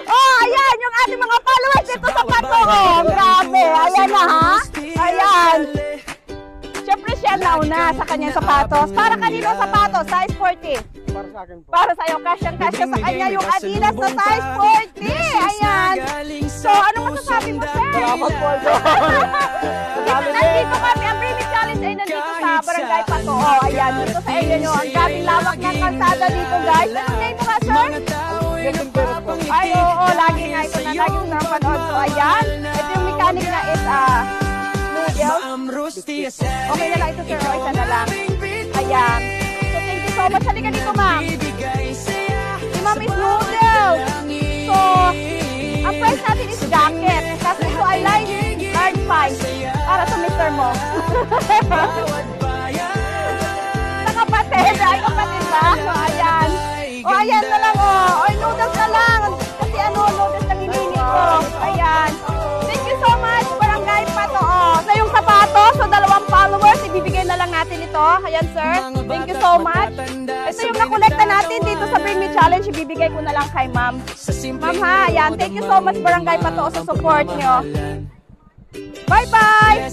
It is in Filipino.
Oh, ayan, yung ating mga followers dito sa Pato. Oh, grabe. Ayan na, ha? Ayan. Siyempre siya nauna sa kanyang sapatos. Para kanino sapatos? Size 40. Para sa akin po. Para sa'yo, kasyang-kasya sa kanya yung Adidas na size 40. Ayan. So, ano masasabi mo, sir? Salamat po. Nandito kami, ang Primi Challenge ay nandito sa Barangay Pato. Oh, ayan, dito sa area nyo. Ang daming lawak ng kalsada dito, guys. Anong name mo nga, sir? Ay, oo, lagi nga ito na lagi sa panood. So, ayan. Ito yung mechanic na is, noodles. Okay na lang ito, sir. O, isa na lang. Ayan. So, thank you so much. Halika dito, ma'am. Si ma'am is noodles. So, ang price natin is jacket. Kasi ito ay large size. Para sa mister mo. Sa kapatid. Ay, kapatid ba? So, ayan. O, ayan na lang, o. Ay, noodles na lang. Kasi noodles lang hinihingi ko. Ayan. Thank you so much, Barangay Pato. O, sa yung sapatos, so 2 followers, ibibigay na lang natin ito. Ayan, sir. Thank you so much. Ito yung nakolekta natin dito sa Bring Me Challenge. Ibibigay ko na lang kay ma'am. Ma'am, ha? Ayan. Thank you so much, Barangay Pato, sa support nyo. Bye-bye!